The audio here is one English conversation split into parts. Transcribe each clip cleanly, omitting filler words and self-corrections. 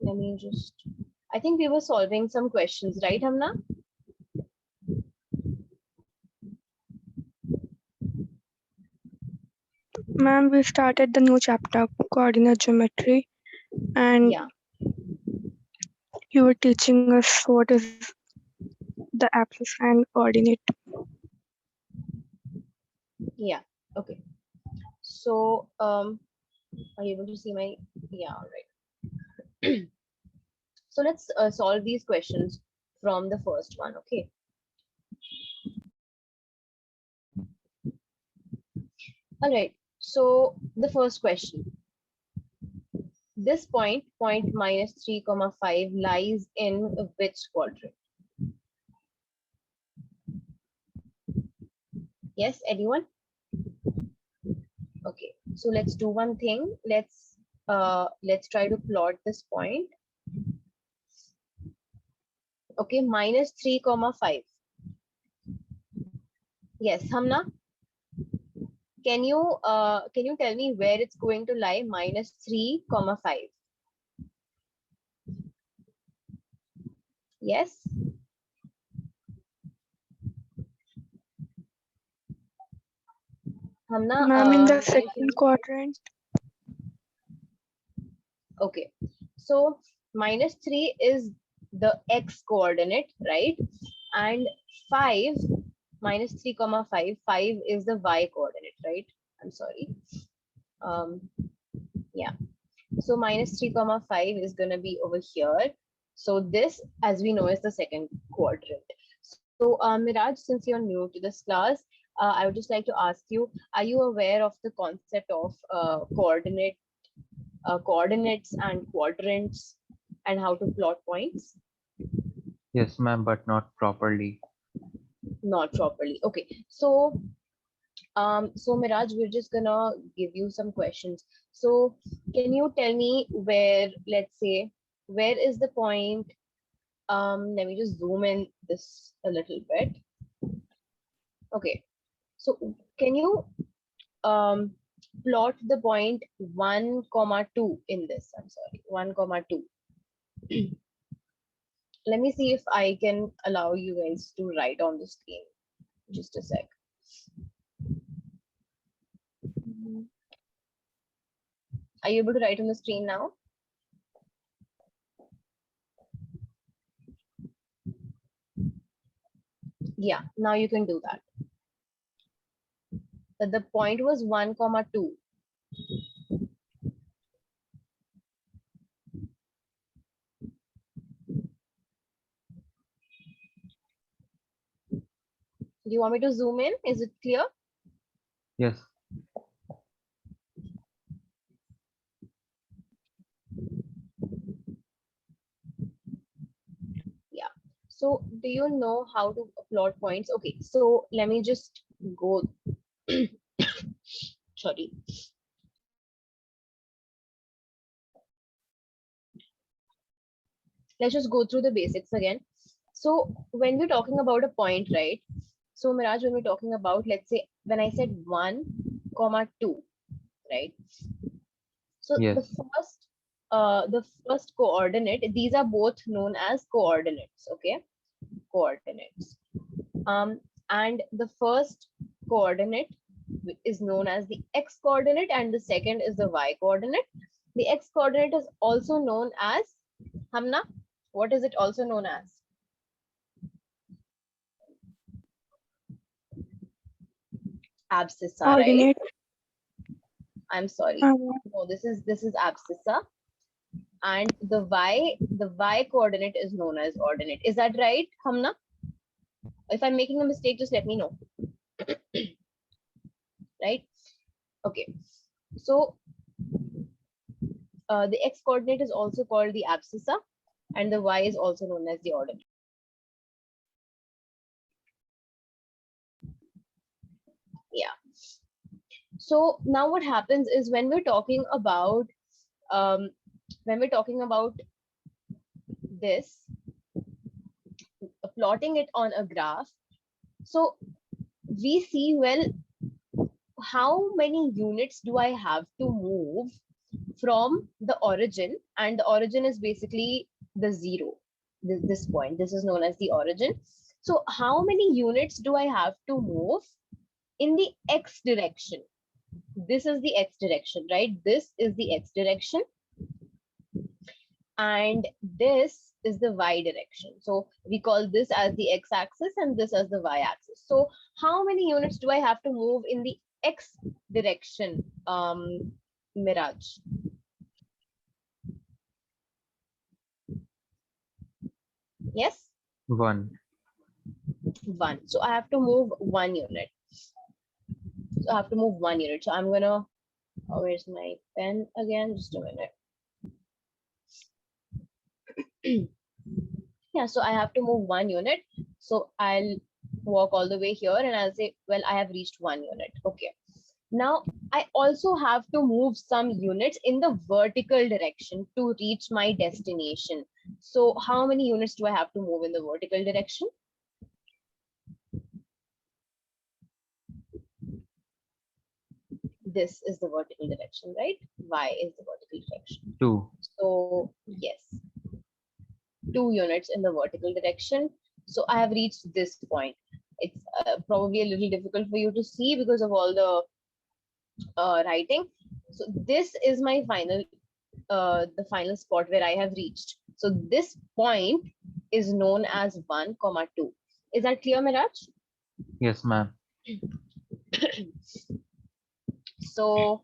Let me just, I think we were solving some questions, right, Hamna? Ma'am, we started the new chapter, coordinate geometry, and Yeah, you were teaching us what is the axis and coordinate. yeah. Okay. So, are you able to see my, yeah, all right. So let's solve these questions from the first one, okay? All right. So the first question, this point minus 3 comma 5 lies in which quadrant? Yes, anyone? Okay, so let's do one thing. Let's try to plot this point. Okay, minus 3 comma 5. Yes, Hamna, can you tell me where it's going to lie? Minus 3 comma 5. Yes. Hamna, Ma'am, in the can you second see? quadrant, Okay, so minus 3 is the x coordinate, right? And 5 minus 3 comma 5, 5 is the y coordinate, right? I'm sorry. Yeah, so minus 3 comma 5 is going to be over here. So this, as we know, is the second quadrant. So Miraj, since you're new to this class, I would just like to ask you, are you aware of the concept of coordinates and quadrants and how to plot points? Yes, ma'am, but not properly. Not properly. Okay, so Miraj, we're just gonna give you some questions. So can you tell me where, let's say, where is the point? Let me just zoom in this a little bit. Okay, so can you plot the point 1 comma 2 in this? I'm sorry, 1 comma 2. Let me see if I can allow you guys to write on the screen. Just a sec. Are you able to write on the screen now? Yeah, now you can do that. But the point was 1 comma 2. Do you want me to zoom in? Is it clear? Yes. Yeah. So do you know how to plot points? Okay, so let me just go. Sorry. Let's just go through the basics again. So when we're talking about a point, right? So Miraj, when we're talking about, let's say, when I said 1 comma 2, right? So Yes. the first coordinate, these are both known as coordinates, okay? Coordinates. And the first coordinate is known as the x coordinate and the second is the y coordinate. The x coordinate is also known as, Hamna, what is it also known as? Abscissa, right? coordinate. I'm sorry. Uh, No, this is abscissa. And the y coordinate is known as ordinate. Is that right, Hamna? If I'm making a mistake, just let me know. Right? Okay. So the x coordinate is also called the abscissa, and the y is also known as the ordinate. Yeah. So now what happens is when we're talking about this, plotting it on a graph, so we see, well, how many units do I have to move from the origin, and the origin is basically the 0. This point, this is known as the origin. So how many units do I have to move in the x direction? This is the x direction, right? This is the x direction, and this is the y direction. So we call this as the x-axis and this as the y-axis. So how many units do I have to move in the x direction, Miraj? Yes, 1. 1. So I have to move 1 unit. So I have to move 1 unit. So I'm gonna, oh, where's my pen again? Just a minute. Yeah, so I have to move 1 unit. So I'll walk all the way here and I'll say, well, I have reached 1 unit. Okay. Now I also have to move some units in the vertical direction to reach my destination. So how many units do I have to move in the vertical direction? This is the vertical direction, right? Y is the vertical direction. 2. So yes, 2 units in the vertical direction. So I have reached this point. It's probably a little difficult for you to see because of all the writing. So this is my final, the final spot where I have reached. So this point is known as 1, 2. Is that clear, Miraj? Yes, ma'am. So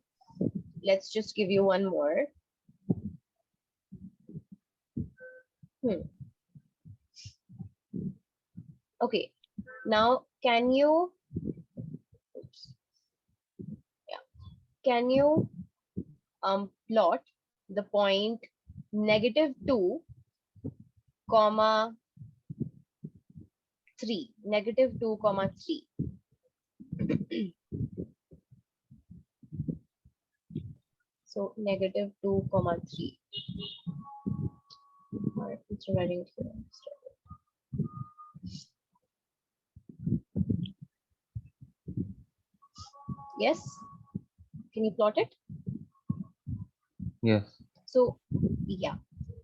let's just give you one more. Okay, now can you, oops, yeah, can you plot the point -2, comma 3, -2, comma 3. So -2, comma 3. Alright, it's writing it here. Yes, can you plot it? Yes. So yeah,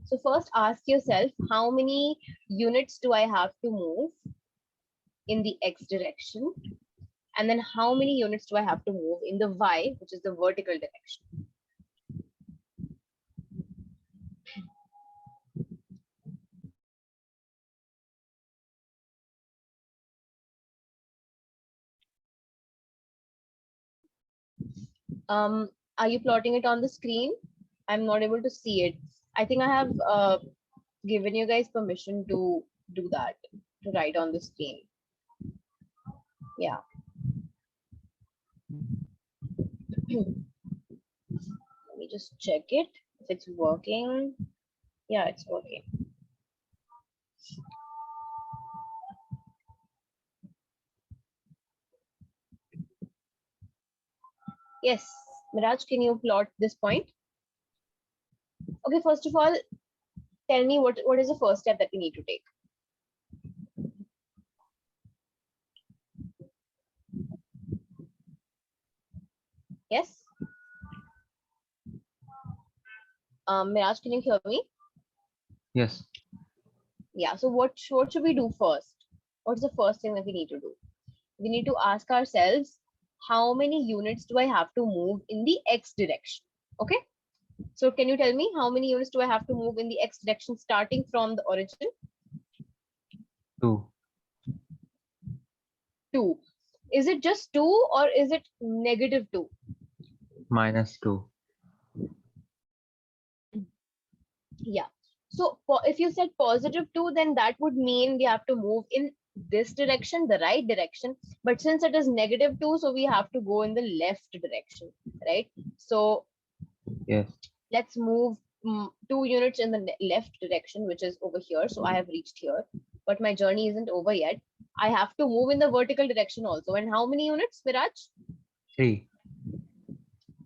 so first ask yourself, how many units do I have to move in the x direction, and then how many units do I have to move in the y, which is the vertical direction? Are you plotting it on the screen? I'm not able to see it. I think I have given you guys permission to do that, to write on the screen. Yeah. Let me just check it if it's working. Yeah, it's working. Yes, Miraj, can you plot this point? Okay, first of all, tell me what is the first step that we need to take? Yes? Miraj, can you hear me? Yes. Yeah, so what should we do first? What's the first thing that we need to do? We need to ask ourselves, how many units do I have to move in the x direction? Okay, so can you tell me how many units do I have to move in the x direction starting from the origin? 2. 2. Is it just 2 or is it -2? -2. Yeah. So if you said +2, then that would mean we have to move in this direction, the right direction. But since it is -2, so we have to go in the left direction, right? So Yes. let's move 2 units in the left direction, which is over here. So I have reached here, but my journey isn't over yet. I have to move in the vertical direction also. And how many units, Viraj? 3.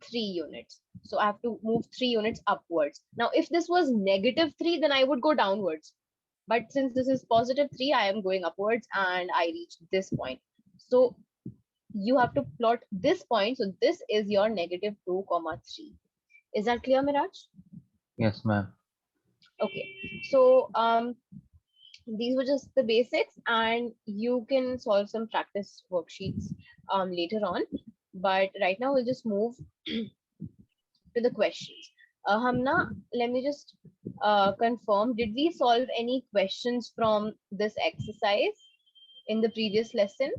3 units. So I have to move 3 units upwards. Now, if this was -3, then I would go downwards. But since this is +3, I am going upwards and I reach this point. So you have to plot this point. So this is your -2, 3. Is that clear, Miraj? Yes, ma'am. Okay. So these were just the basics, and you can solve some practice worksheets later on. But right now we'll just move to the questions. Hamna, let me just confirm. Did we solve any questions from this exercise in the previous lesson?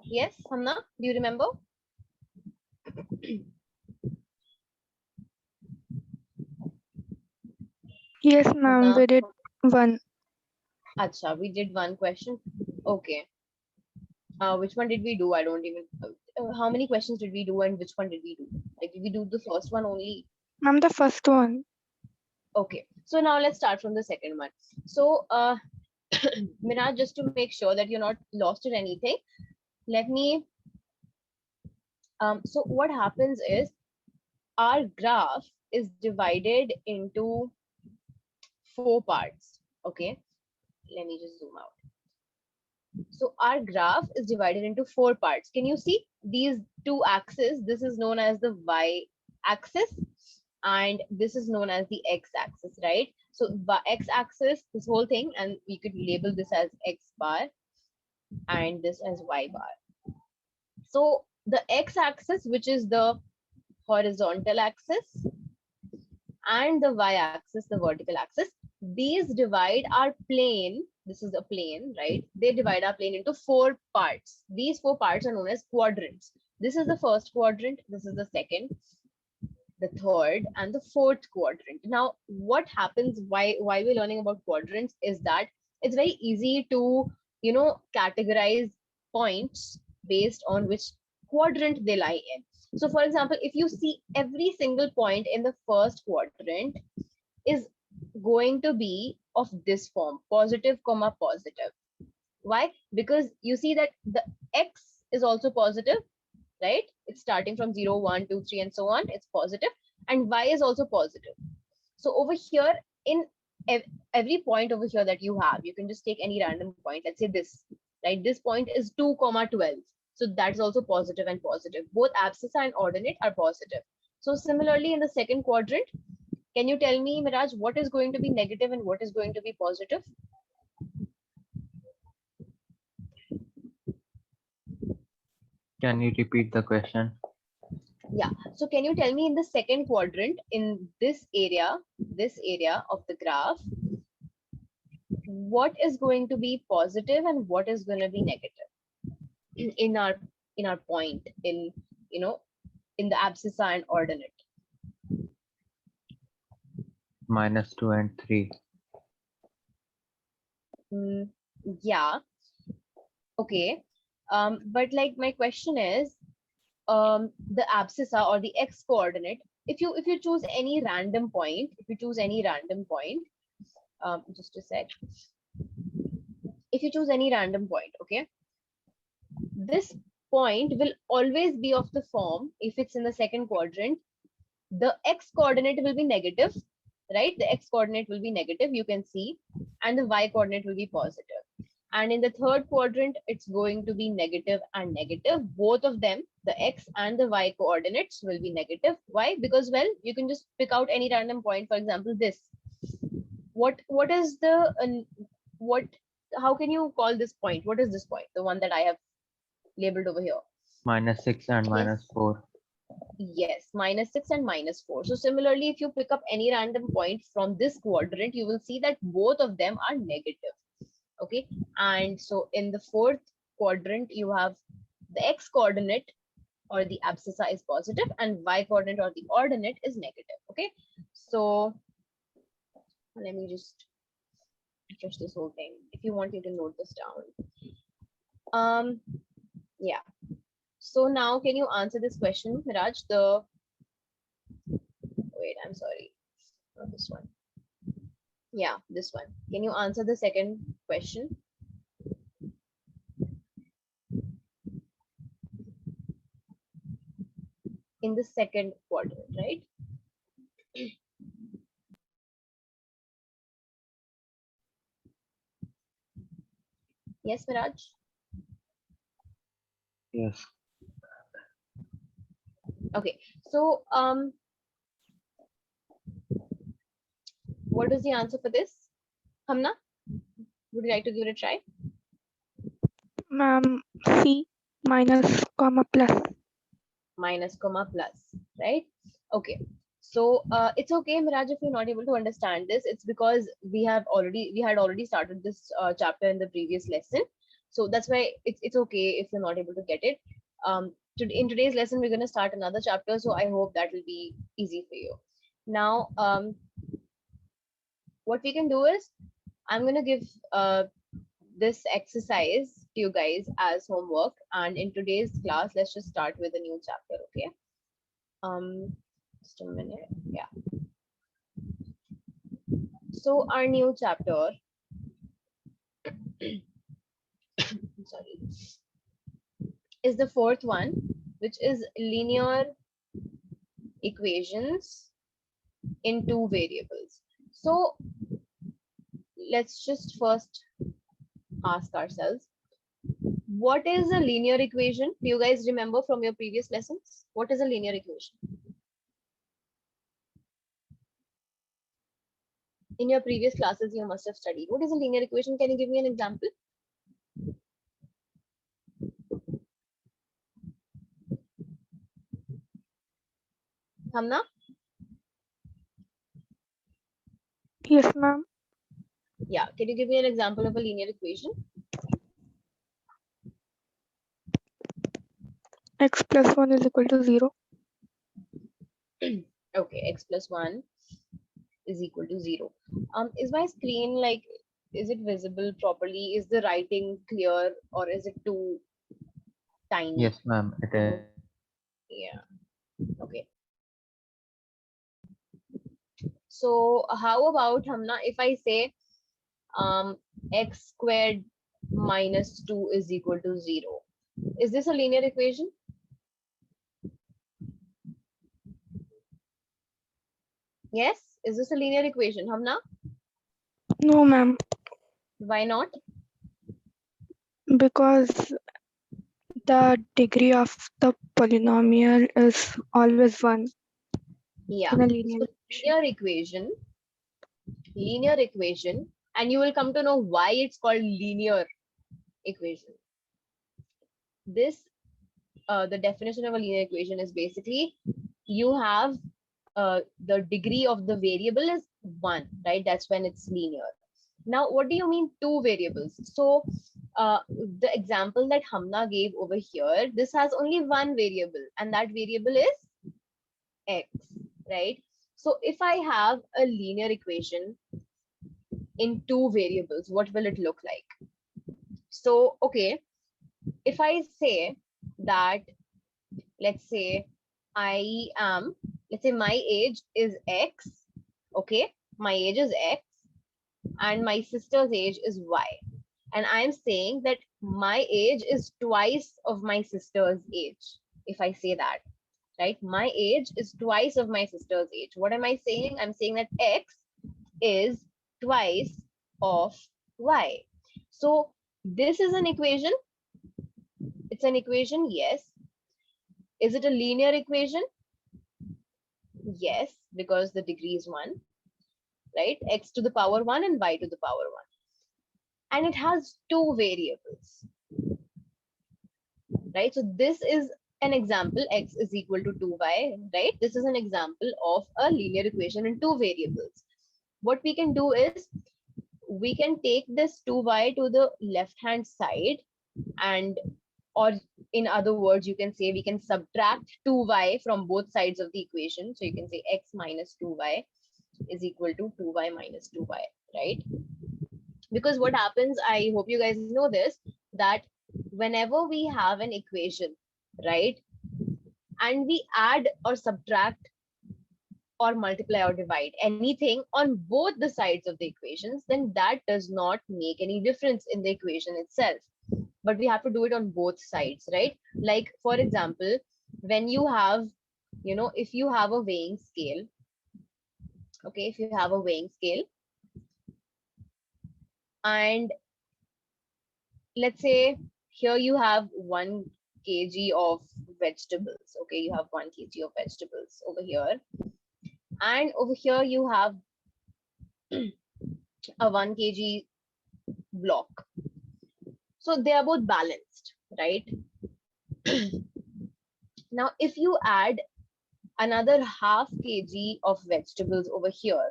Yes, Hamna, do you remember? Yes, ma'am, Hamna, we did one. acha, we did one question. Okay. Which one did we do? I don't even. How many questions did we do, and which one did we do? Like, did we do the first one only? Ma'am, the first one. Okay. So now let's start from the second one. So, Minaj, just to make sure that you're not lost in anything, let me. So what happens is our graph is divided into 4 parts. Okay. Let me just zoom out. So our graph is divided into 4 parts. Can you see these two axes? This is known as the y axis, and this is known as the x axis, right? So x axis, this whole thing, and we could label this as x bar and this as y bar. So the x axis, which is the horizontal axis, and the y-axis, the vertical axis, these divide our plane. This is a plane, right? They divide our plane into 4 parts. These 4 parts are known as quadrants. This is the first quadrant, this is the second, the third, and the fourth quadrant. Now, what happens, why we're learning about quadrants is that it's very easy to, categorize points based on which quadrant they lie in. So for example, if you see every single point in the first quadrant is going to be of this form, positive comma positive. Why? Because you see that the x is also positive, right? It's starting from 0, 1, 2, 3, and so on. It's positive, and y is also positive. So over here, in every point over here that you have, you can just take any random point. Let's say this, right? This point is 2 comma 12. So that's also positive and positive. Both abscissa and ordinate are positive. So similarly, in the second quadrant, can you tell me, Miraj, what is going to be negative and what is going to be positive? Can you repeat the question? Yeah. So can you tell me in the second quadrant, in this area of the graph, what is going to be positive and what is going to be negative in our point, in you know in the abscissa and ordinate? -2 and 3. Mm, yeah. Okay. But like my question is, the abscissa or the x coordinate, if you choose any random point, just a sec. If you choose any random point, okay, this point will always be of the form, if it's in the second quadrant, the x coordinate will be negative, right? The x coordinate will be negative, you can see, and the y coordinate will be positive. And in the third quadrant, it's going to be negative and negative. Both of them, the x and the y coordinates, will be negative. Why? Because, well, you can just pick out any random point. For example, this. What is the what? How can you call this point? What is this point? The one that I have labeled over here. -6 and Yes. -4. Yes, -6 and -4. So similarly, if you pick up any random point from this quadrant, you will see that both of them are negative. Okay. And so in the fourth quadrant, you have the x coordinate or the abscissa is positive and y coordinate or the ordinate is negative. Okay. So let me just refresh this whole thing. If you want, you can note this down. Yeah. So now can you answer this question, Miraj? Wait, I'm sorry. Not this one. Yeah, this one. Can you answer the second question? In the second quadrant, right? Yes, Miraj? Yes. Okay, so what is the answer for this? Hamna, would you like to give it a try? Ma'am, C minus comma plus. Minus comma plus, right? Okay, so it's okay, Miraj, if you're not able to understand this. It's because we had already started this chapter in the previous lesson, so that's why it's okay if you're not able to get it. In today's lesson we're going to start another chapter, so I hope that will be easy for you. Now what we can do is I'm going to give this exercise to you guys as homework, and in today's class let's just start with a new chapter. Okay, just a minute. Yeah, so our new chapter sorry, is the fourth one, which is linear equations in two variables. So let's just first ask ourselves, what is a linear equation? Do you guys remember from your previous lessons? What is a linear equation? In your previous classes you must have studied. What is a linear equation? Can you give me an example? Hamna? Yes, ma'am. Yeah, can you give me an example of a linear equation? X plus 1 is equal to 0. Okay, x plus 1 is equal to 0. Is my screen like, is it visible properly? Is the writing clear, or is it too tiny? Yes, ma'am. It is. Yeah, okay. So how about Hamna, if I say x squared minus 2 is equal to 0? Is this a linear equation? Yes? Is this a linear equation, Hamna? No, ma'am. Why not? Because the degree of the polynomial is always 1 Yeah. in a linear So equation. linear equation, and you will come to know why it's called linear equation. This the definition of a linear equation is basically you have the degree of the variable is 1, right? That's when it's linear. Now what do you mean two variables? So the example that Hamna gave over here, this has only one variable, and that variable is x, right? So if I have a linear equation in two variables, what will it look like? So okay, if I say that, let's say I am, let's say my age is x, okay, my age is x, and my sister's age is y, and I am saying that my age is twice of my sister's age. If I say that, right, my age is twice of my sister's age, what am I saying? I'm saying that x is twice of y. So this is an equation. It's an equation, yes. Is it a linear equation? Yes, because the degree is 1, right? X to the power 1 and y to the power 1. And it has two variables, right? So this is an example, x is equal to 2y, right? This is an example of a linear equation in two variables. What we can do is we can take this 2y to the left hand side, and or in other words you can say we can subtract 2y from both sides of the equation. So you can say x minus 2y is equal to 2y minus 2y, right? Because what happens, I hope you guys know this, that whenever we have an equation, right, and we add or subtract or multiply or divide anything on both the sides of the equations, then that does not make any difference in the equation itself. But we have to do it on both sides, right? Like for example, when you have, if you have a weighing scale, okay, if you have a weighing scale, and let's say here you have one kg of vegetables. Okay, you have 1 kg of vegetables over here, and over here you have a 1 kg block. So they are both balanced, right? Now, if you add another half kg of vegetables over here,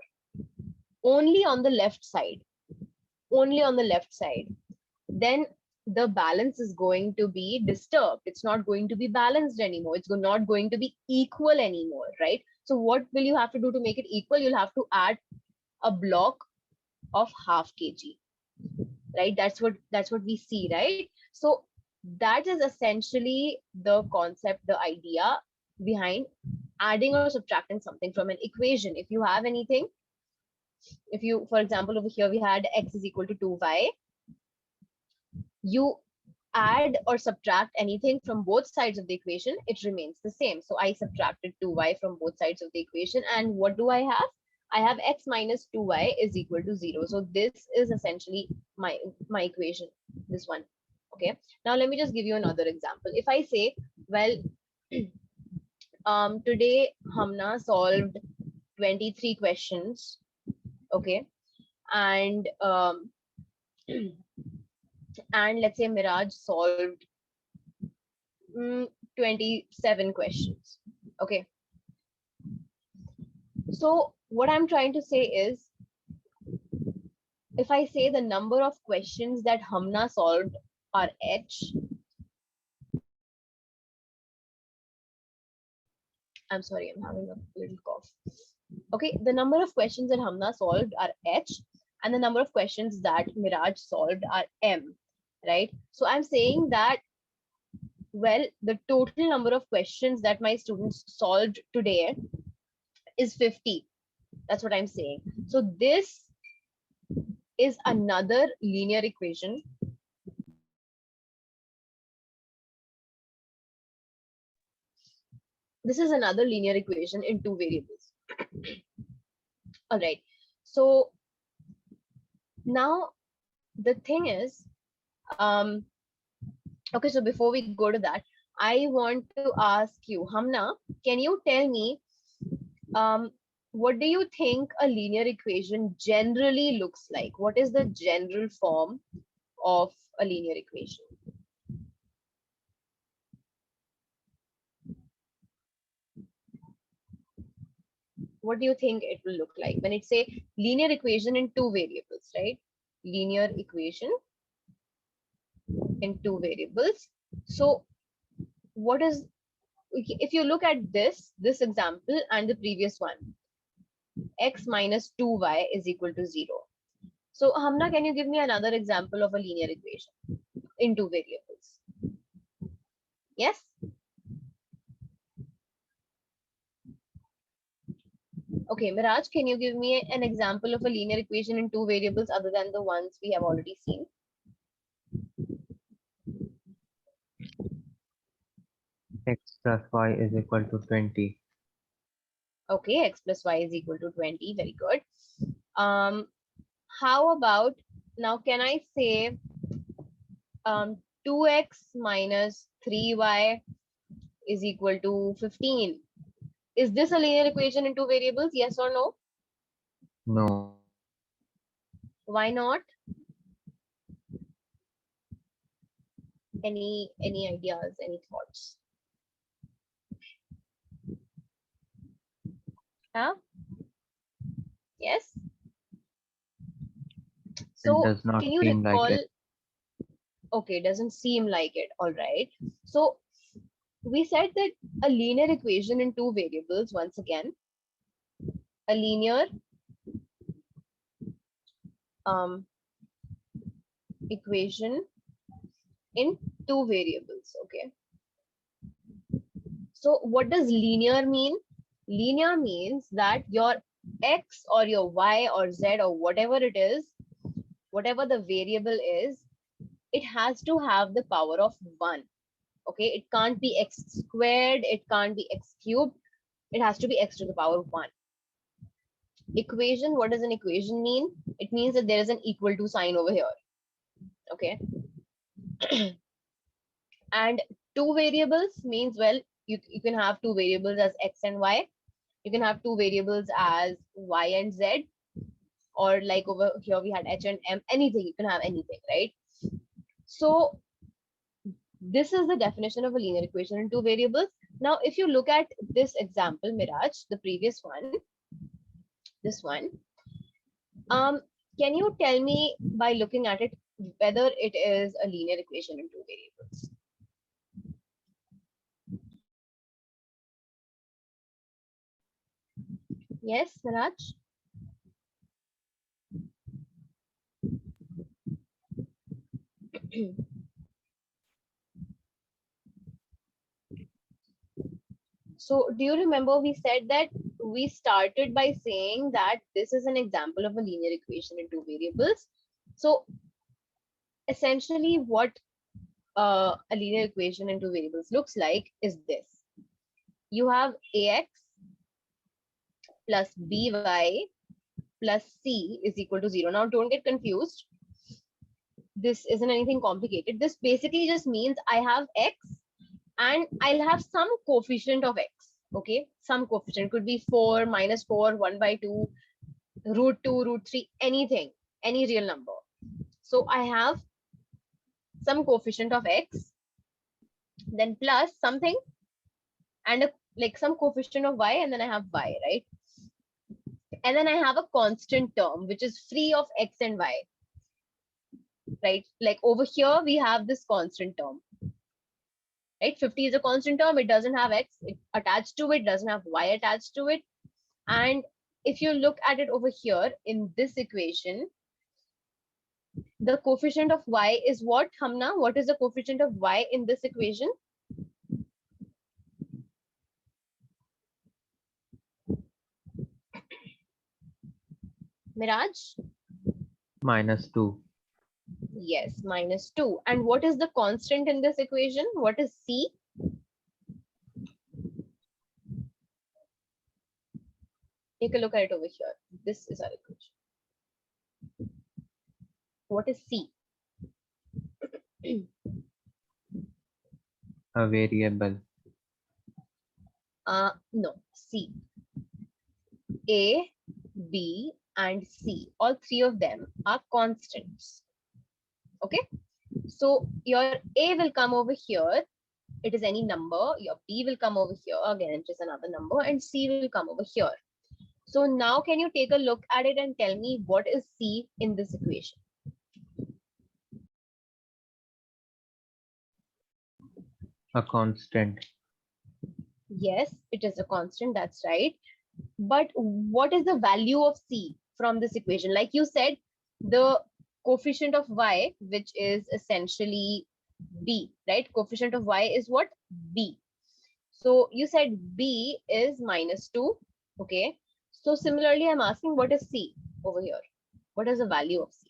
only on the left side, only on the left side, then the balance is going to be disturbed. It's not going to be balanced anymore. It's not going to be equal anymore, right? So what will you have to do to make it equal? You'll have to add a block of half kg, right? That's what we see, right? So that is essentially the concept, the idea behind adding or subtracting something from an equation. If you have anything, if you, for example, over here we had x is equal to 2y, you add or subtract anything from both sides of the equation, it remains the same. So I subtracted 2y from both sides of the equation, and what do I have? I have x minus 2y is equal to 0. So this is essentially my equation, this one. Okay, now let me just give you another example. If I say, well, today Hamna solved 23 questions, okay, and and let's say Miraj solved 27 questions. Okay. So what I'm trying to say is, if I say the number of questions that Hamna solved are h, I'm sorry, I'm having a little cough. Okay, the number of questions that Hamna solved are h, and the number of questions that Miraj solved are m, right? So I'm saying that, well, the total number of questions that my students solved today is 50. That's what I'm saying. So this is another linear equation. This is another linear equation in 2 variables. All right. So now the thing is, okay, so before we go to that, I want to ask you, Hamna, can you tell me, what do you think a linear equation generally looks like? What is the general form of a linear equation? What do you think it will look like when it's a linear equation in 2 variables, right? Linear equation in 2 variables. So what is, if you look at this example and the previous one, x minus 2y is equal to 0. So Hamna, can you give me another example of a linear equation in 2 variables? Yes? Okay, Miraj, can you give me an example of a linear equation in 2 variables other than the ones we have already seen? X plus y is equal to 20. Okay, x plus y is equal to 20. Very good. How about, now can I say 2x minus 3y is equal to 15? Is this a linear equation in 2 variables? Yes or no? No. Why not? Any ideas, any thoughts? Huh? Yes? It So does not can you seem like recall? it. Okay, doesn't seem like it. All right. So we said that a linear equation in 2 variables, once again, a linear equation in 2 variables. Okay. So what does linear mean? Linear means that your x or your y or z or whatever it is, whatever the variable is, it has to have the power of 1. Okay, it can't be x squared, it can't be x cubed, it has to be x to the power 1. Equation, what does an equation mean? It means that there is an equal to sign over here. Okay. And Two variables means, well, you can have two variables as x and y. You can have two variables as y and z, or like over here we had h and m, anything, you can have anything, right? So this is the definition of a linear equation in two variables. Now, if you look at this example, Miraj, the previous one, this one, um, can you tell me by looking at it whether it is a linear equation in two variables? Yes, Miraj? So do you remember we said that we started by saying that this is an example of a linear equation in two variables. So essentially what a linear equation in two variables looks like is this. You have ax plus by plus c is equal to 0. Now don't get confused. This isn't anything complicated. This basically just means I have x and I'll have some coefficient of x. Okay, some coefficient could be 4, -4, 1/2, √2, √3, anything, any real number. So I have some coefficient of x, then plus something, and like some coefficient of y, and then I have y, right? And then I have a constant term which is free of x and y, right? Like over here we have this constant term, right? 50 is a constant term, it doesn't have x attached to it, doesn't have y attached to it. And if you look at it over here in this equation, the coefficient of y is what, Hamna? What is the coefficient of y in this equation? Miraj? -2. Yes, -2. And what is the constant in this equation? What is c? Take a look at it over here. This is our equation. What is c? A variable. No, c. A, B, and C, all three of them are constants. Okay, so your A will come over here, it is any number. Your B will come over here, again it is another number, and C will come over here. So now can you take a look at it and tell me what is C in this equation? A constant. Yes, it is a constant, that's right. But what is the value of C from this equation? Like you said, the coefficient of y, which is essentially b, right? Coefficient of y is what? B. So you said b is -2. Okay. So similarly, I'm asking what is c over here? What is the value of c?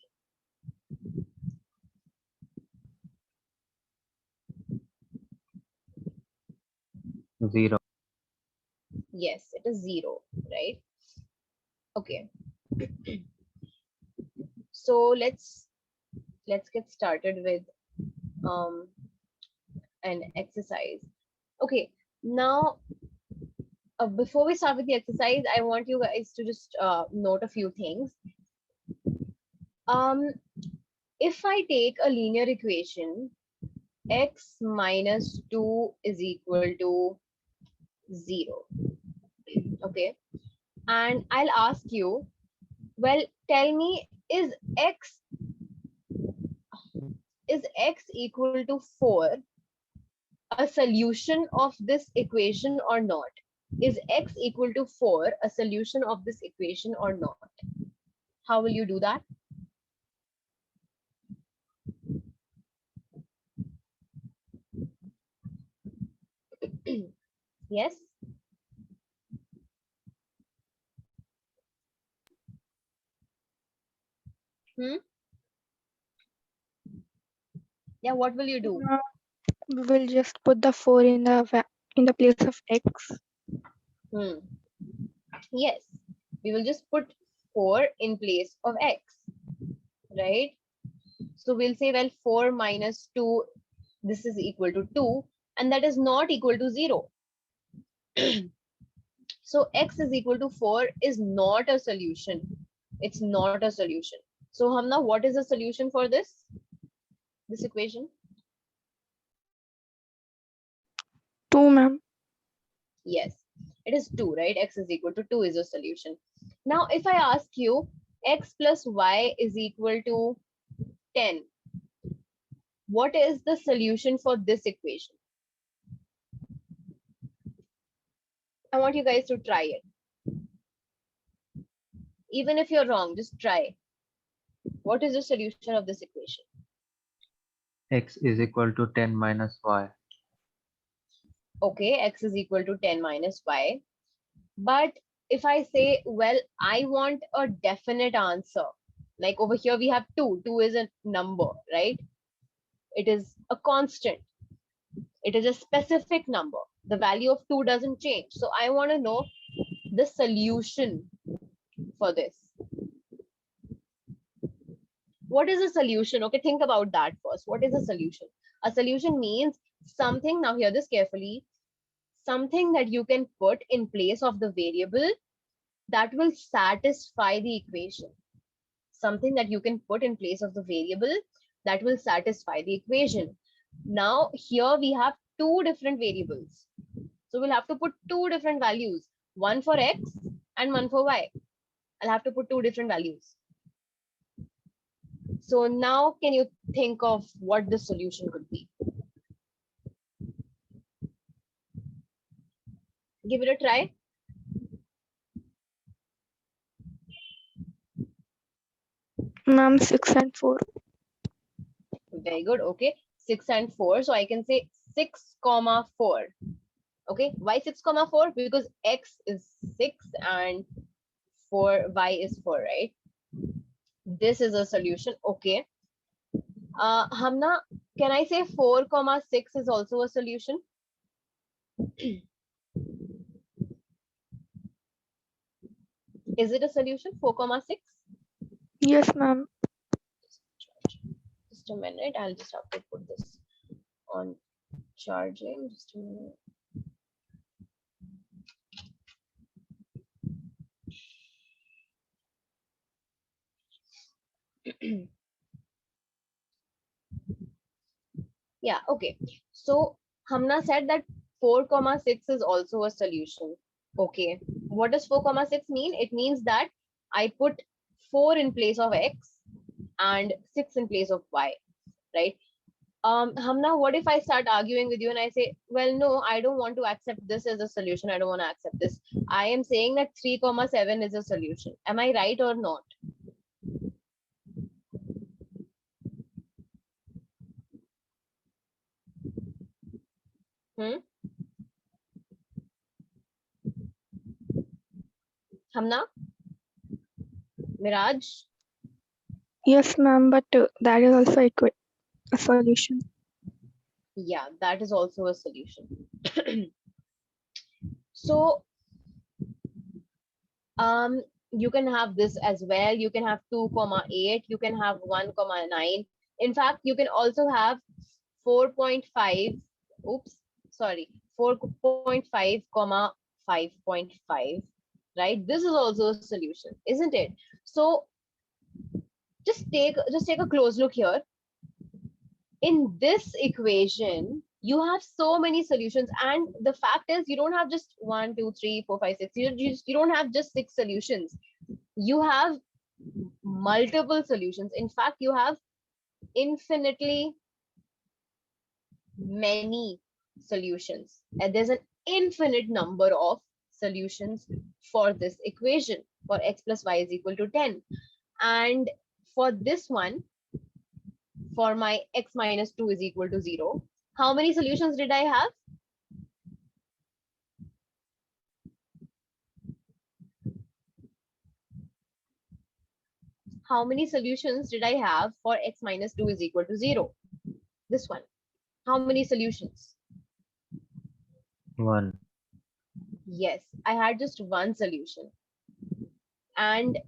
Zero. Yes, it is 0, right? Okay. So let's get started with an exercise. Okay, now before we start with the exercise, I want you guys to just note a few things. If I take a linear equation, x minus 2 is equal to 0. Okay, and I'll ask you, well, tell me, is x equal to 4 a solution of this equation or not? Is x equal to 4 a solution of this equation or not? How will you do that? Yes? Yeah, what will you do? We will just put the 4 in the place of x. Yes, we will just put 4 in place of x, right? So we'll say, well, 4 minus 2, this is equal to 2. and that is not equal to 0. So x is equal to 4 is not a solution. It's not a solution. So Hamna, what is the solution for this equation? 2, ma'am. Yes, it is 2, right? X is equal to 2 is a solution. Now, if I ask you x plus y is equal to 10, what is the solution for this equation? I want you guys to try it. Even if you're wrong, just try. What is the solution of this equation? X is equal to 10 minus y. Okay, x is equal to 10 minus y. But if I say, well, I want a definite answer, like over here we have 2. 2 is a number, right? It is a constant. It is a specific number. The value of 2 doesn't change. So I want to know the solution for this. What is a solution? Okay, think about that first. What is a solution? A solution means something, now hear this carefully, something that you can put in place of the variable that will satisfy the equation. Something that you can put in place of the variable that will satisfy the equation. Now here we have 2 different variables. So we'll have to put 2 different values, one for x and one for y. I'll have to put 2 different values. So now can you think of what the solution could be? Give it a try. Ma'am, 6 and 4. Very good. Okay. 6 and 4. So I can say 6 comma 4. Okay. Why 6 comma 4? Because x is 6 and y is 4, right? This is a solution. Okay. Hamna, can I say 4 comma 6 is also a solution? Is it a solution? 4 comma 6? Yes, ma'am. Just a minute. I'll just have to put this on charging. Just a minute. Yeah, okay. So Hamna said that 4 comma 6 is also a solution. Okay. What does 4 comma 6 mean? It means that I put 4 in place of x and 6 in place of y, right? Hamna, what if I start arguing with you and I say, well, no, I don't want to accept this as a solution. I don't want to accept this. I am saying that 3 comma 7 is a solution. Am I right or not? Hmm? Hamna? Miraj? Yes, ma'am, but that is also a solution. Yeah, that is also a solution. So you can have this as well. You can have 2 comma 8. You can have 1 comma 9. In fact, you can also have 4.5. Oops, sorry, 4.5 comma 5.5. Right? This is also a solution, isn't it? So just take a close look here. In this equation, you have so many solutions, and the fact is you don't have just 1, 2, 3, 4, 5, 6. You don't have just 6 solutions. You have multiple solutions. In fact, you have infinitely many solutions, and there's an infinite number of solutions for this equation for x plus y is equal to 10. And for this one, for my x minus 2 is equal to 0, how many solutions did I have? How many solutions did I have for x minus 2 is equal to 0? This one. How many solutions? 1. Yes, I had just one solution. And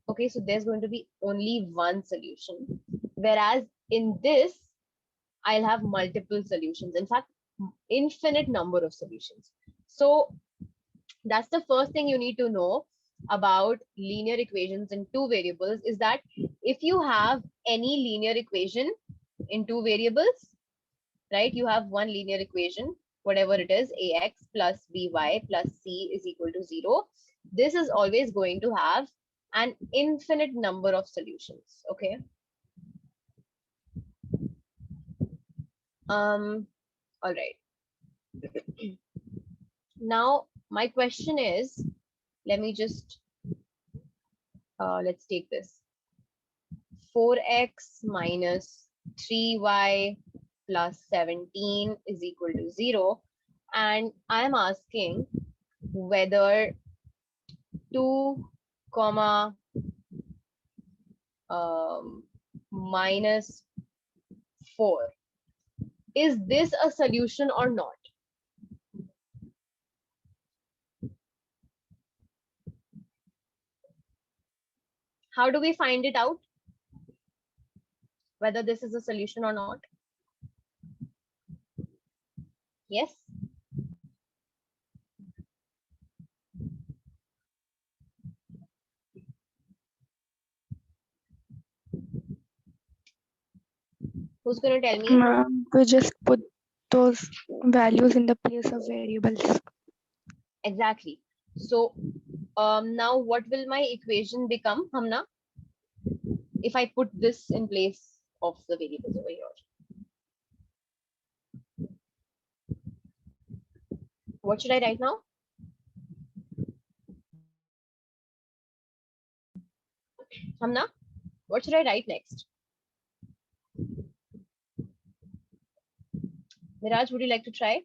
okay, so there's going to be only one solution. Whereas in this, I'll have multiple solutions. In fact, infinite number of solutions. So that's the first thing you need to know about linear equations in two variables, is that if you have any linear equation in two variables, right, you have one linear equation, whatever it is, ax plus by plus c is equal to 0. This is always going to have an infinite number of solutions. Okay. All right. Now my question is, let me just let's take this 4x minus 3y plus 17 is equal to 0, and I'm asking whether 2 comma minus 4, is this a solution or not? How do we find it out whether this is a solution or not? Yes. Who's going to tell me? We just put those values in the place of variables. Exactly. So now what will my equation become, Hamna, if I put this in place of the variables over here? What should I write now? Hamna, what should I write next? Miraj, would you like to try?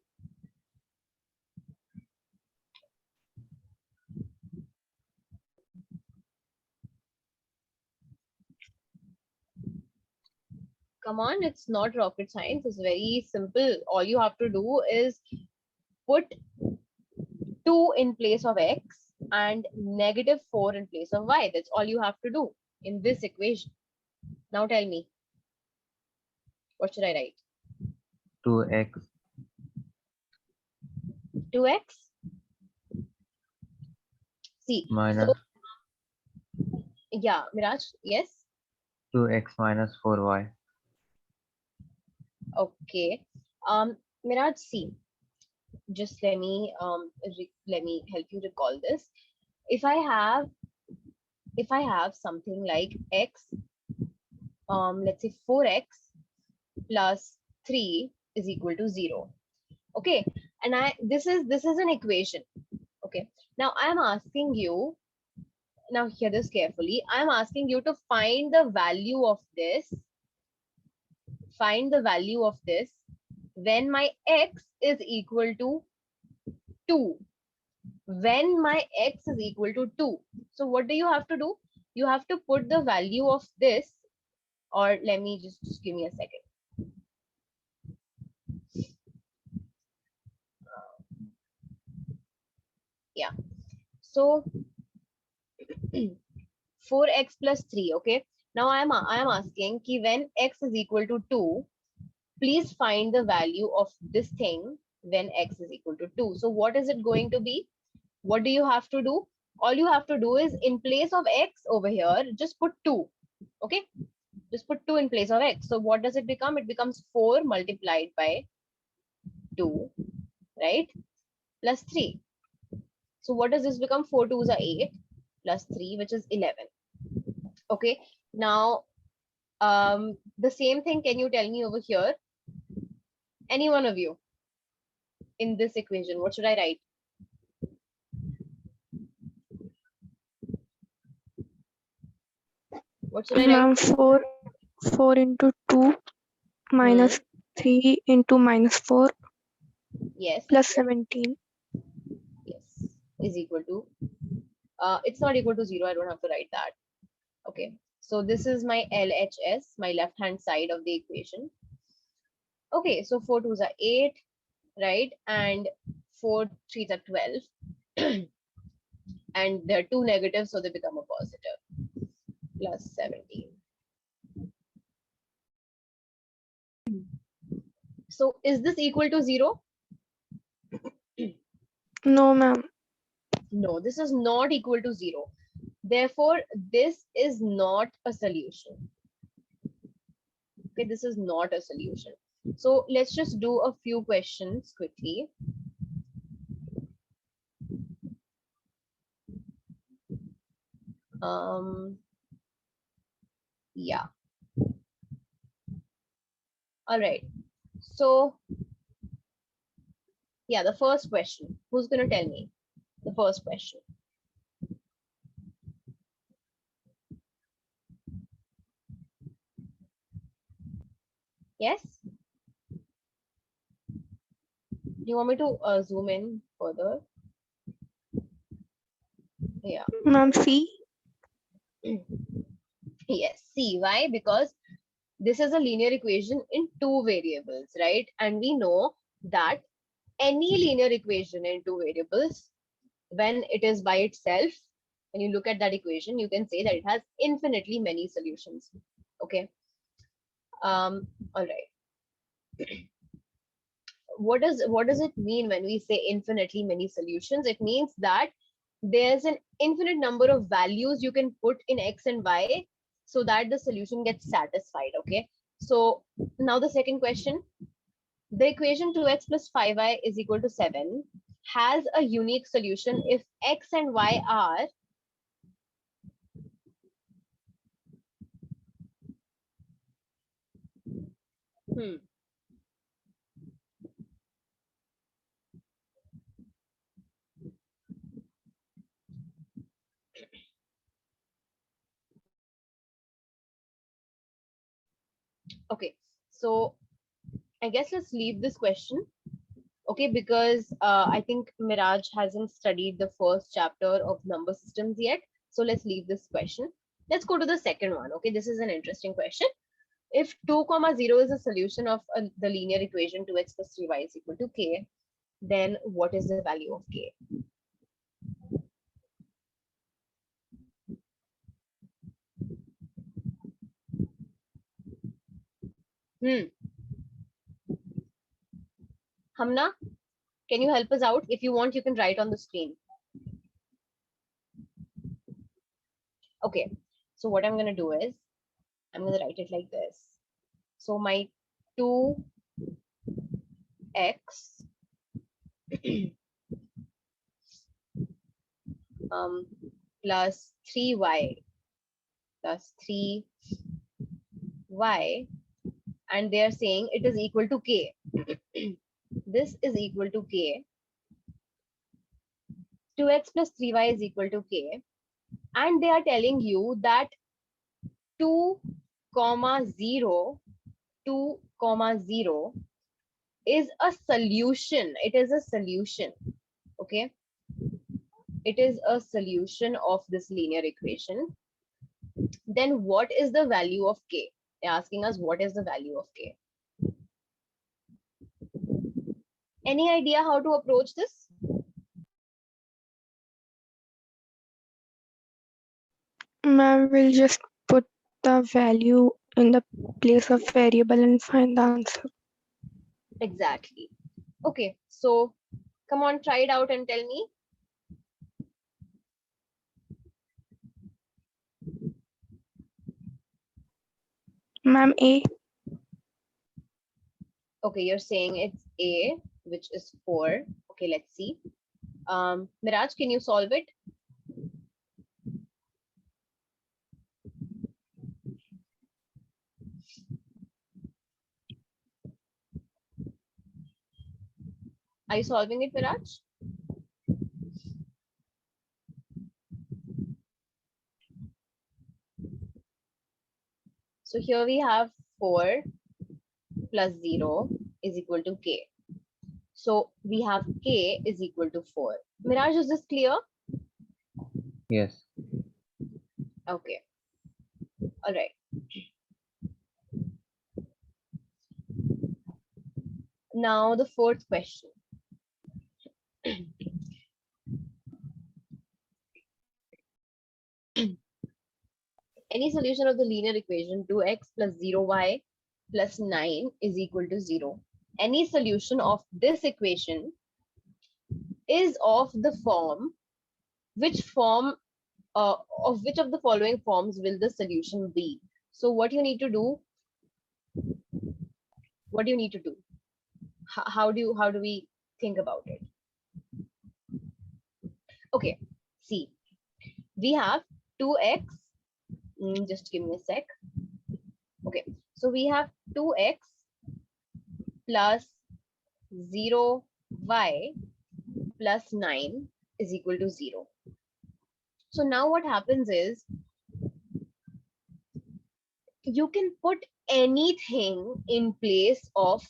Come on, it's not rocket science. It's very simple. All you have to do is put 2 in place of x and negative 4 in place of y. That's all you have to do in this equation. Now tell me, what should I write? 2x 2x? See, minus so yeah, Miraj, yes? 2x minus 4y. Okay. Miraj, see, just let me help you recall this. If I have something like x, let's say 4x plus 3 is equal to 0. Okay, and this is an equation. Okay, now I'm asking you, now hear this carefully, I'm asking you to find the value of this, when my x is equal to 2. When my x is equal to 2. So what do you have to do? You have to put the value of this, or let me just give me a second. Yeah. So 4x plus 3. Okay. Now I am asking ki when x is equal to 2, please find the value of this thing when x is equal to 2. So what is it going to be? What do you have to do? All you have to do is, in place of x over here, just put 2. Okay, just put 2 in place of x. So what does it become? It becomes 4 multiplied by 2, right, plus 3. So what does this become? 4 2s are 8 plus 3, which is 11. Okay, now the same thing, can you tell me over here, any one of you, in this equation, what should I write? What should I Ma'am, write? 4 into 2 minus 3 into minus 4 Yes. plus 17. Yes, is equal to, it's not equal to 0. I don't have to write that. Okay, so this is my LHS, my left hand side of the equation. Okay, so 4 2s are 8, right, and 4 3s are 12. And there are 2 negatives, so they become a positive, plus 17. So is this equal to 0? No, ma'am. No, this is not equal to 0. Therefore, this is not a solution. Okay, this is not a solution. So let's just do a few questions quickly. Yeah. All right. So yeah, the first question. Who's gonna tell me the first question? Yes? Do you want me to zoom in further? Yeah. Ma'am, C. Yes. See, why? Because this is a linear equation in two variables, right? And we know that any linear equation in two variables, when it is by itself, when you look at that equation, you can say that it has infinitely many solutions. Okay. All right. What does it mean when we say infinitely many solutions? It means that there's an infinite number of values you can put in x and y so that the solution gets satisfied. Okay, so now the second question, the equation 2x plus 5y is equal to 7 has a unique solution if x and y are okay, so I guess let's leave this question. Okay, because I think Miraj hasn't studied the first chapter of number systems yet. So let's leave this question. Let's go to the second one. Okay, this is an interesting question. If 2 comma 0 is a solution of the linear equation 2x plus 3y is equal to k, then what is the value of k? Hamna, can you help us out? If you want, you can write on the screen. Okay, so what I'm going to do is I'm going to write it like this. So my 2x plus 3y plus 3y, and they are saying it is equal to k. This is equal to k. 2x plus 3y is equal to k. And they are telling you that 2 comma 0, 2 comma 0 is a solution. It is a solution. Okay. It is a solution of this linear equation. Then what is the value of k? They're asking us what is the value of k. Any idea how to approach this? Ma'am, we'll just put the value in the place of variable and find the answer. Exactly. Okay, so come on, try it out and tell me. Ma'am, A. Okay, you're saying it's a, which is 4. Okay, let's see. Miraj, can you solve it? Are you solving it, Miraj? So here we have 4 plus 0 is equal to k. So we have k is equal to 4. Miraj, is this clear? Yes. Okay. All right. Now the fourth question. Any solution of the linear equation 2x plus 0y plus 9 is equal to 0. Any solution of this equation is of the form, which form of which of the following forms will the solution be? So what you need to do, what do you need to do? How do we think about it? Okay, see, we have 2x, just give me a sec. Okay, so we have 2x plus 0y plus 9 is equal to 0. So now what happens is, you can put anything in place of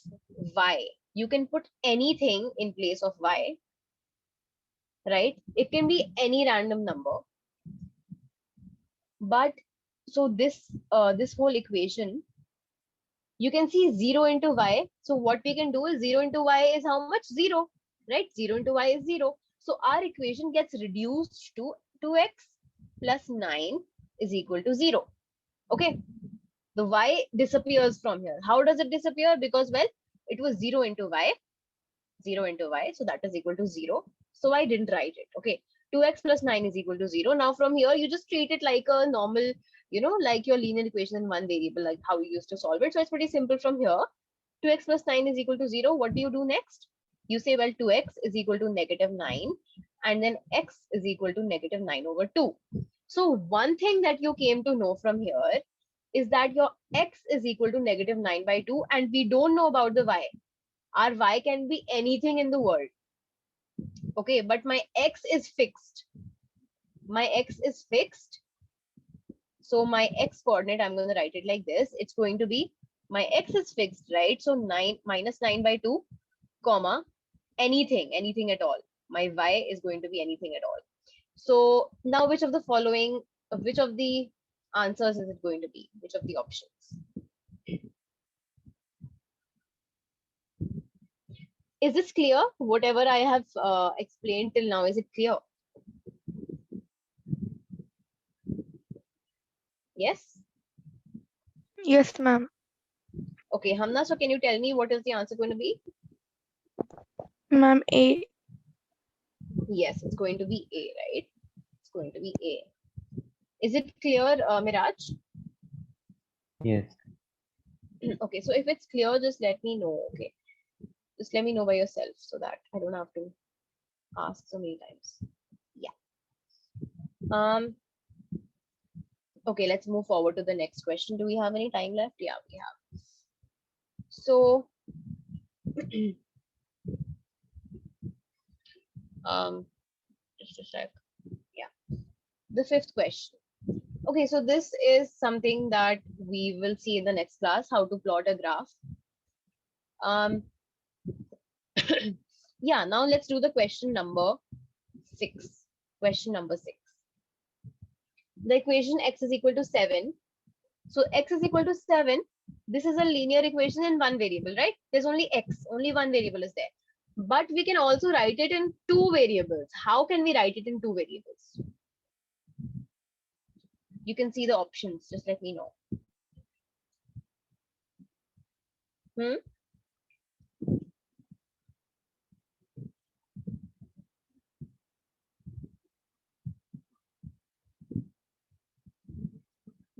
y. You can put anything in place of y, right? It can be any random number. But so this whole equation, you can see 0 into y. So what we can do is 0 into y is how much? 0, right? 0 into y is 0. So our equation gets reduced to 2x plus 9 is equal to 0. Okay. The y disappears from here. How does it disappear? Because, well, it was 0 into y, 0 into y. So that is equal to 0. So I didn't write it. Okay. 2x plus 9 is equal to 0. Now from here, you just treat it like a normal, like your linear equation in one variable, like how you used to solve it. So it's pretty simple from here. 2x plus 9 is equal to 0. What do you do next? You say, well, 2x is equal to negative 9. And then x is equal to negative 9 over 2. So one thing that you came to know from here is that your x is equal to negative 9 by 2, and we don't know about the y. Our y can be anything in the world. Okay, but my x is fixed. My x is fixed. So my x coordinate, I'm going to write it like this. It's going to be, my x is fixed, right? So 9 minus 9 by 2, comma, anything at all. My y is going to be anything at all. So now which of the following, which of the answers is it going to be? Which of the options? Is this clear? Whatever I have explained till now, is it clear? Yes? Yes, ma'am. Okay, Hamna, so can you tell me what is the answer going to be? Ma'am, A. Yes, it's going to be A, right? It's going to be A. Is it clear, Miraj? Yes. Okay, so if it's clear, just let me know. Okay, just let me know by yourself so that I don't have to ask so many times. Yeah. Okay, let's move forward to the next question. Do we have any time left? Yeah, we have. So, just a sec. Yeah. The fifth question. Okay, so this is something that we will see in the next class, how to plot a graph. Yeah, now let's do the question number 6. Question number 6. The equation x is equal to 7. So x is equal to 7. This is a linear equation in one variable, right? There's only x, only one variable is there. But we can also write it in two variables. How can we write it in two variables? You can see the options. Just let me know.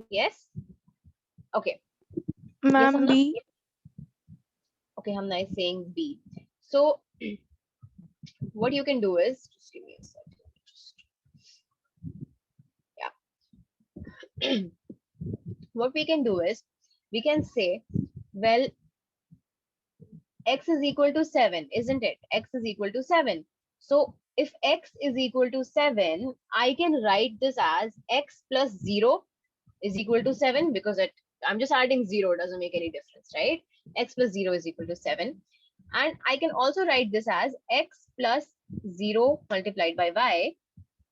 Yes? Okay. Yes, Ma'am, Hamna? B. Okay, Hamna is saying B. So what you can do is, just give me a second. Yeah. What we can do is, we can say, well, x is equal to 7, isn't it? X is equal to 7. So if x is equal to 7, I can write this as x plus 0 is equal to 7, because I'm just adding 0, doesn't make any difference, right? X plus 0 is equal to 7. And I can also write this as x plus 0 multiplied by y,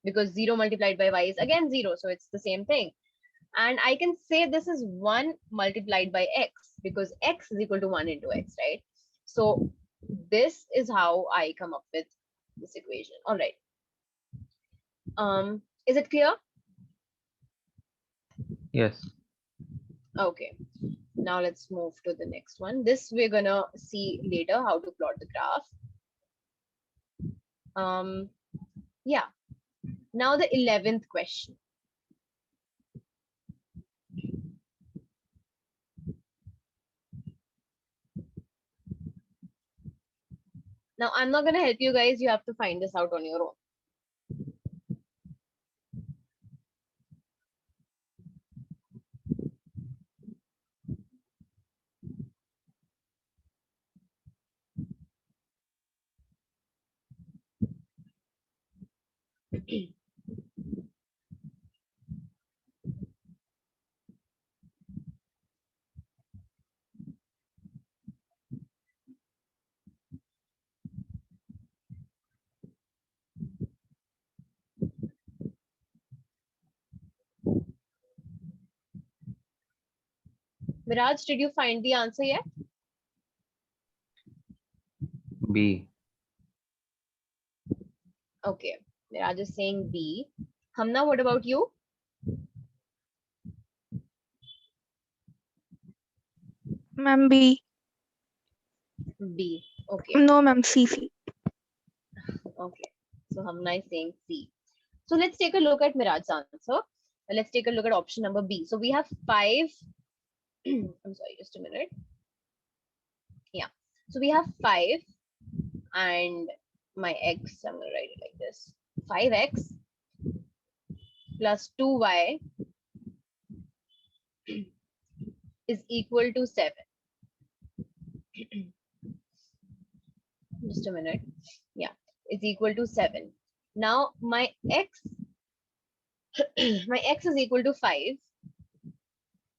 because 0 multiplied by y is again 0, so it's the same thing. And I can say this is 1 multiplied by x, because x is equal to 1 into x, right? So this is how I come up with this equation. All right. Is it clear? Yes. Okay. Now let's move to the next one. This we're gonna see later, how to plot the graph. Yeah. Now the 11th question. Now I'm not gonna help you guys. You have to find this out on your own. Miraj, did you find the answer yet? B. Okay. Miraj is saying B. Hamna, what about you? Ma'am B. B. Okay. No, ma'am, CC. Okay. So Hamna is saying C. So let's take a look at Miraj's answer. Let's take a look at option number B. So we have 5. I'm sorry, just a minute. Yeah. So we have 5 and my x, I'm going to write it like this. 5x plus 2y is equal to 7. Just a minute. Yeah, is equal to 7. Now my x my x is equal to 5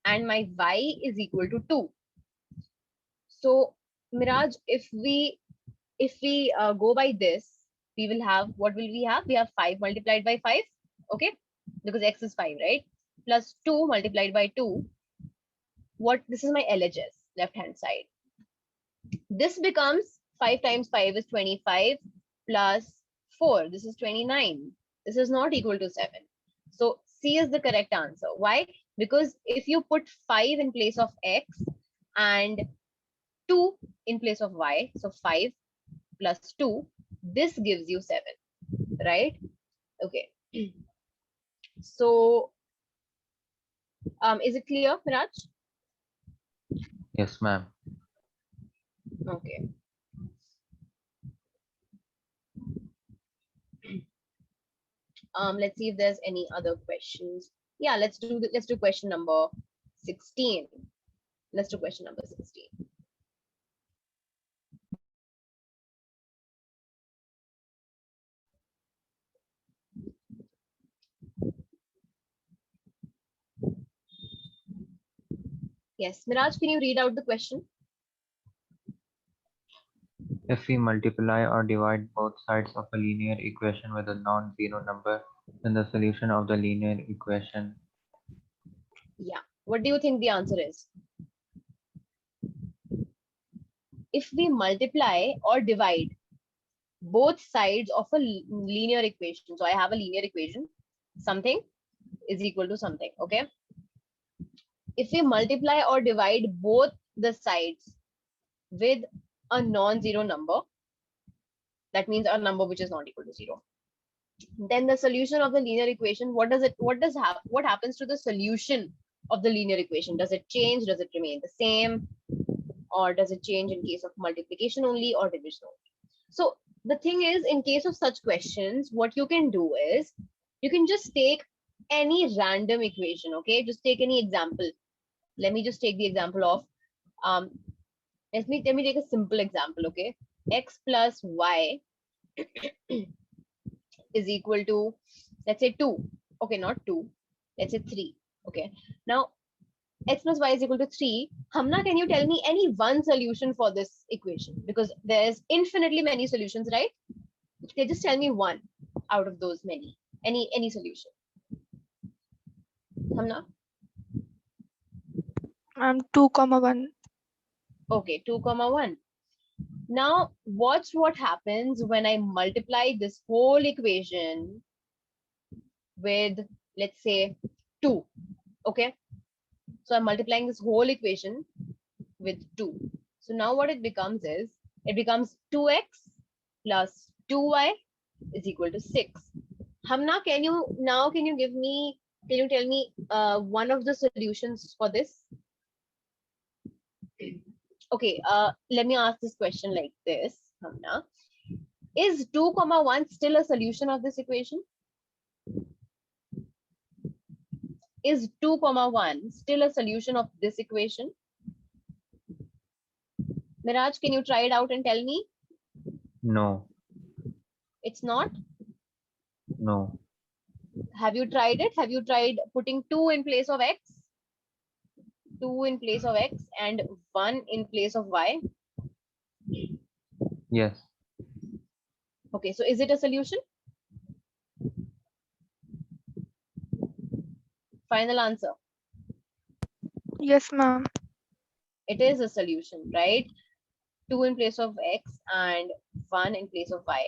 and my y is equal to 2. So Miraj, if we go by this, we will have, what will we have? We have 5 multiplied by 5, okay, because x is 5, right, plus 2 multiplied by 2. What, this is my LHS, left hand side. This becomes 5 times 5 is 25 plus 4, this is 29. This is not equal to 7. So C is the correct answer. Why? Because if you put 5 in place of x and 2 in place of y, so 5 plus 2, this gives you 7, right? Okay. So is it clear, Miraj? Yes, ma'am. Okay. Let's see if there's any other questions. Yeah, let's do question number 16. Let's do question number 16. Yes, Miraj, can you read out the question? If we multiply or divide both sides of a linear equation with a non-zero number, then the solution of the linear equation. Yeah. What do you think the answer is? If we multiply or divide both sides of a linear equation, so I have a linear equation, something is equal to something, okay? If we multiply or divide both the sides with a non-zero number, that means a number which is not equal to 0, then the solution of the linear equation, what happens to the solution of the linear equation? Does it change? Does it remain the same? Or does it change in case of multiplication only or division only? So the thing is, in case of such questions, what you can do is you can just take any random equation, okay? Just take any example. Let me just take the example of let me take a simple example, okay? X plus y is equal to, let's say 2. Okay, not 2. Let's say 3. Okay. Now x plus y is equal to 3. Hamna, can you tell me any one solution for this equation? Because there's infinitely many solutions, right? Okay, just tell me one out of those many. Any solution. Hamna? 2, 1. Okay, 2 comma 1. Now watch what happens when I multiply this whole equation with, let's say, 2. Okay, so I'm multiplying this whole equation with 2. So now what it becomes is, it becomes 2x plus 2y is equal to 6. Hamna, can you tell me one of the solutions for this? Okay, let me ask this question like this, Hamna. Is 2 comma 1 still a solution of this equation? Is 2 comma 1 still a solution of this equation? Miraj, can you try it out and tell me? No, It's not. no. Have you tried it? Have you tried putting 2 in place of x, 2 in place of x, and 1 in place of y? Yes, Okay, so is it a solution? Final answer. Yes, ma'am. It is a solution, right? 2 in place of x and 1 in place of y.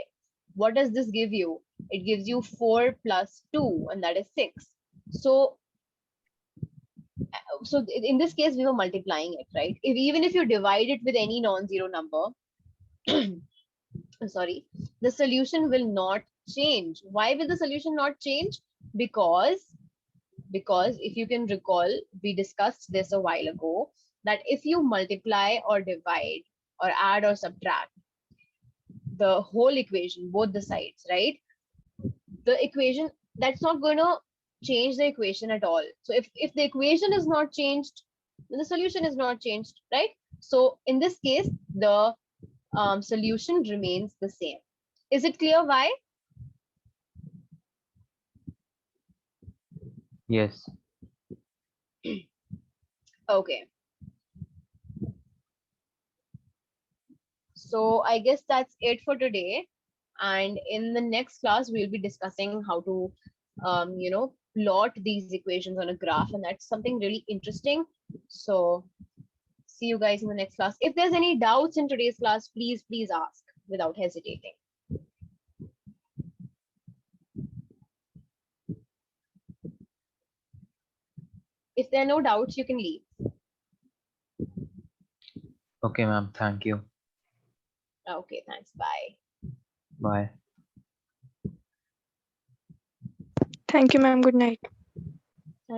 What does this give you? It gives you 4 plus 2, and that is 6. So in this case, we were multiplying it, right? Even if you divide it with any non-zero number, sorry, the solution will not change. Why will the solution not change? Because if you can recall, we discussed this a while ago, that if you multiply or divide or add or subtract the whole equation, both the sides, right, the equation, that's not going to change the equation at all. So if the equation is not changed, then the solution is not changed, right? So in this case, the solution remains the same. Is it clear why? yes. Okay. So I guess that's it for today. And in the next class, we'll be discussing how to, plot these equations on a graph. And that's something really interesting. So see you guys in the next class. If there's any doubts in today's class, please ask without hesitating. If there are no doubts, you can leave. Okay, ma'am. Thank you. Okay, thanks. Bye. Bye. Thank you, ma'am. Good night.